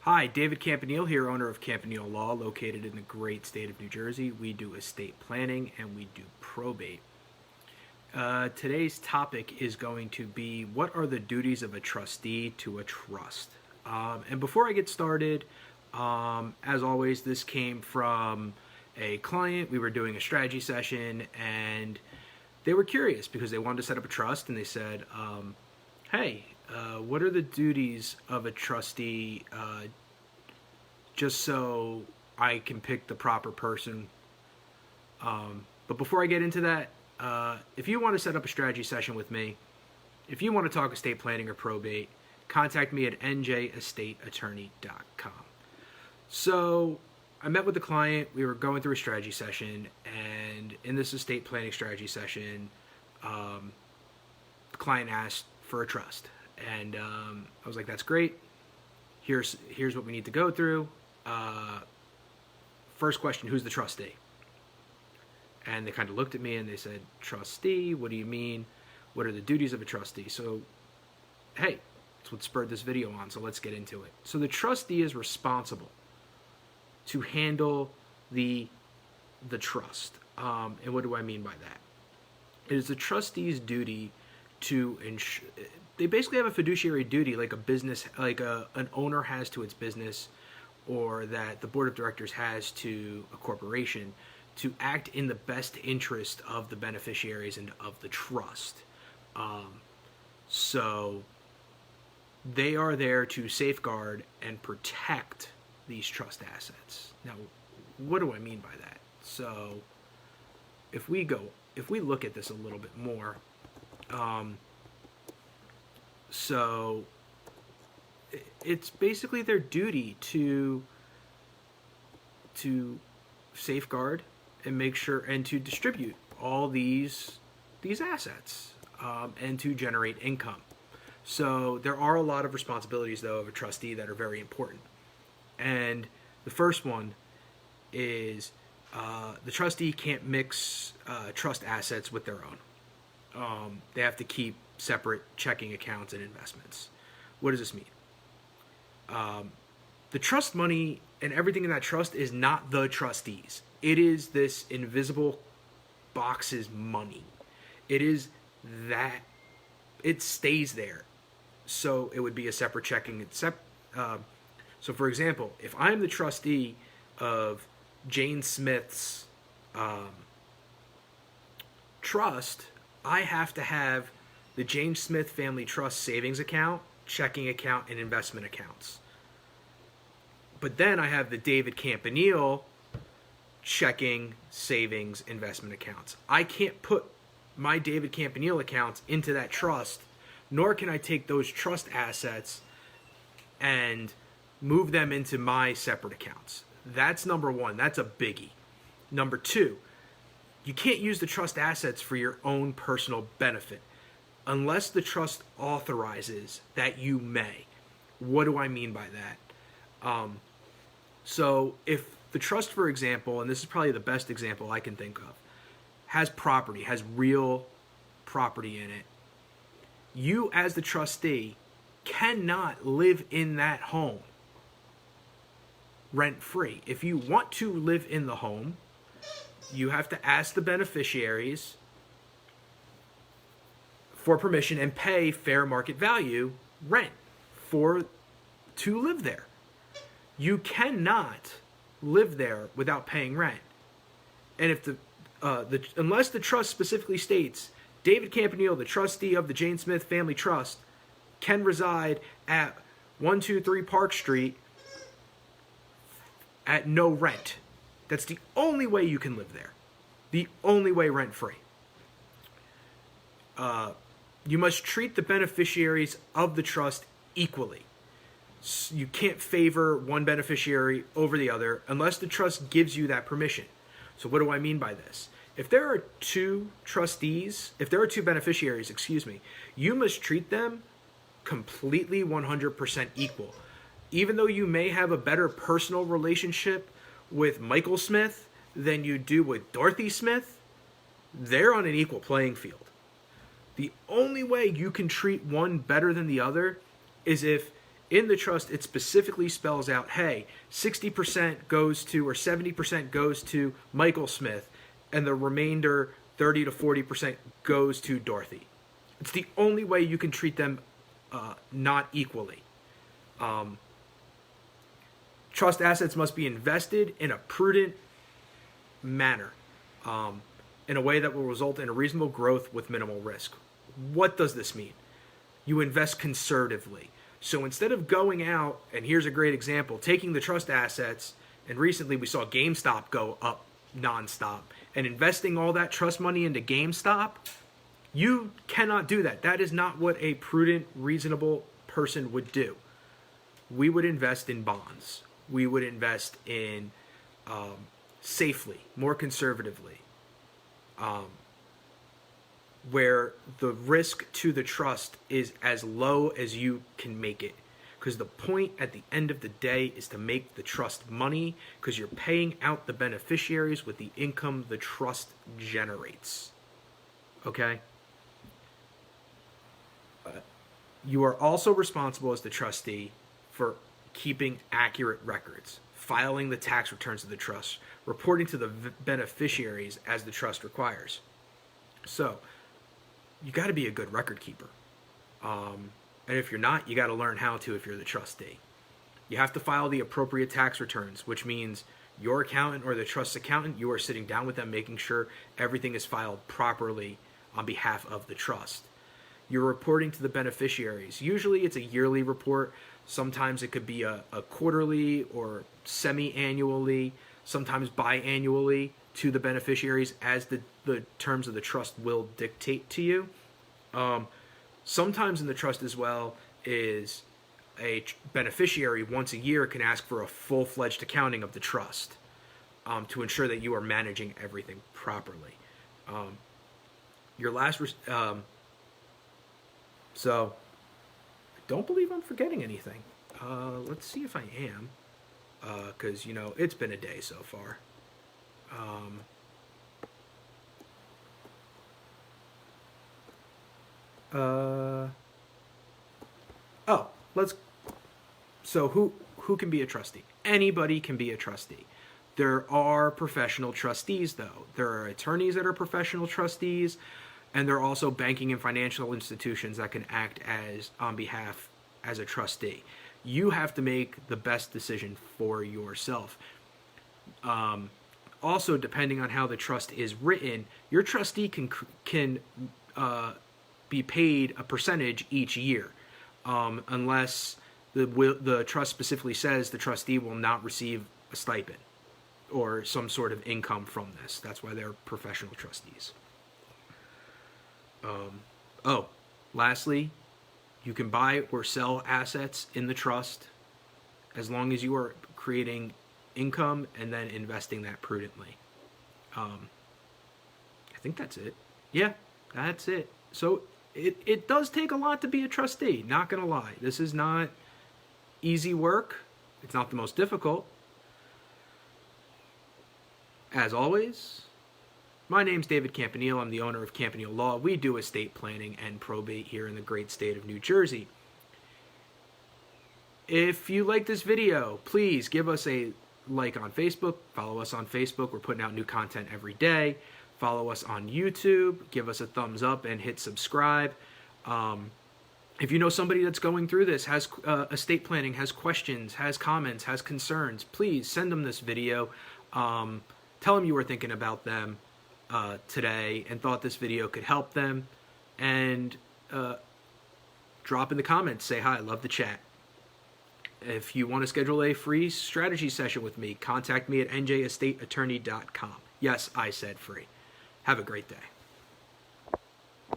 Hi, David Campanile here, owner of Campanile Law, located in the great state of New Jersey. We do estate planning and we do probate. Today's topic is going to be what are the duties of a trustee to a trust? And before I get started, as always, this came from a client. We were doing a strategy session and they were curious because they wanted to set up a trust, and they said, hey, what are the duties of a trustee, just so I can pick the proper person. But before I get into that, if you want to set up a strategy session with me, if you want to talk estate planning or probate, contact me at njestateattorney.com. So I met with the client. We were going through a strategy session, and in this estate planning strategy session, the client asked for a trust. And I was like, that's great. Here's what we need to go through. First question, who's the trustee? And they kind of looked at me and they said, trustee, what do you mean? What are the duties of a trustee? So, hey, that's what spurred this video on, so let's get into it. So the trustee is responsible to handle the trust. And what do I mean by that? It is the trustee's duty to ensure, they basically have a fiduciary duty like a business, like an owner has to its business, or that the board of directors has to a corporation, to act in the best interest of the beneficiaries and of the trust. So they are there to safeguard and protect these trust assets. Now, what do I mean by that? So if we look at this a little bit more, so it's basically their duty to safeguard and make sure and to distribute all these assets, and to generate income. So there are a lot of responsibilities, though, of a trustee that are very important. And the first one is the trustee can't mix trust assets with their own. They have to keep separate checking accounts and investments. What does this mean? The trust money and everything in that trust is not the trustees. It is this invisible box's money. It is that it stays there. So it would be a separate checking. So for example, if I'm the trustee of Jane Smith's trust, I have to have the James Smith Family Trust savings account, checking account, and investment accounts. But then I have the David Campanile checking, savings, investment accounts. I can't put my David Campanile accounts into that trust, nor can I take those trust assets and move them into my separate accounts. That's number one. That's a biggie. Number two, you can't use the trust assets for your own personal benefit unless the trust authorizes that you may. What do I mean by that? So if the trust, for example, and this is probably the best example I can think of, has property, has real property in it, you as the trustee cannot live in that home rent-free. If you want to live in the home, you have to ask the beneficiaries for permission and pay fair market value rent to live there. You cannot live there without paying rent. And if unless the trust specifically states David Campanile, the trustee of the Jane Smith Family Trust, can reside at 123 Park Street at no rent. That's the only way you can live there. The only way rent-free. You must treat the beneficiaries of the trust equally. You can't favor one beneficiary over the other unless the trust gives you that permission. So what do I mean by this? If there are two beneficiaries, you must treat them completely 100% equal. Even though you may have a better personal relationship with Michael Smith than you do with Dorothy Smith, they're on an equal playing field. The only way you can treat one better than the other is if In the trust, it specifically spells out, hey, 60% goes to, or 70% goes to Michael Smith, and the remainder, 30 to 40%, goes to Dorothy. It's the only way you can treat them not equally. Trust assets must be invested in a prudent manner, in a way that will result in a reasonable growth with minimal risk. What does this mean? You invest conservatively. So instead of going out, and here's a great example, taking the trust assets, and recently we saw GameStop go up nonstop, and investing all that trust money into GameStop, you cannot do that. That is not what a prudent, reasonable person would do. We would invest in bonds. We would invest in safely, more conservatively, where the risk to the trust is as low as you can make it. Because the point at the end of the day is to make the trust money, because you're paying out the beneficiaries with the income the trust generates. Okay? You are also responsible as the trustee for keeping accurate records, filing the tax returns of the trust, reporting to the beneficiaries as the trust requires. So, you got to be a good record keeper. And if you're not, you got to learn how to if you're the trustee. You have to file the appropriate tax returns, which means your accountant or the trust's accountant, you are sitting down with them making sure everything is filed properly on behalf of the trust. You're reporting to the beneficiaries. Usually it's a yearly report. Sometimes it could be a quarterly or semi-annually, sometimes biannually to the beneficiaries as the terms of the trust will dictate to you. Sometimes in the trust as well is a beneficiary once a year can ask for a full-fledged accounting of the trust to ensure that you are managing everything properly. So I don't believe I'm forgetting anything. Let's see if I am, because it's been a day so far. So who can be a trustee? Anybody can be a trustee. There are professional trustees, though. There are attorneys that are professional trustees, and there are also banking and financial institutions that can act on behalf as a trustee. You have to make the best decision for yourself. Also, depending on how the trust is written, your trustee can be paid a percentage each year, unless the trust specifically says the trustee will not receive a stipend or some sort of income from this. That's why they're professional trustees. Lastly, you can buy or sell assets in the trust as long as you are creating income and then investing that prudently. I think that's it. Yeah, that's it. So it does take a lot to be a trustee, not gonna lie. This is not easy work. It's not the most difficult. As always, my name's David Campanile. I'm the owner of Campanile Law. We do estate planning and probate here in the great state of New Jersey. If you like this video, please give us a like on Facebook. Follow us on Facebook. We're putting out new content every day. Follow us on YouTube. Give us a thumbs up and hit subscribe. If you know somebody that's going through this, has estate planning, has questions, has comments, has concerns, please send them this video. Tell them you were thinking about them today and thought this video could help them. And drop in the comments. Say hi. Love the chat. If you want to schedule a free strategy session with me, contact me at njestateattorney.com. Yes, I said free. Have a great day.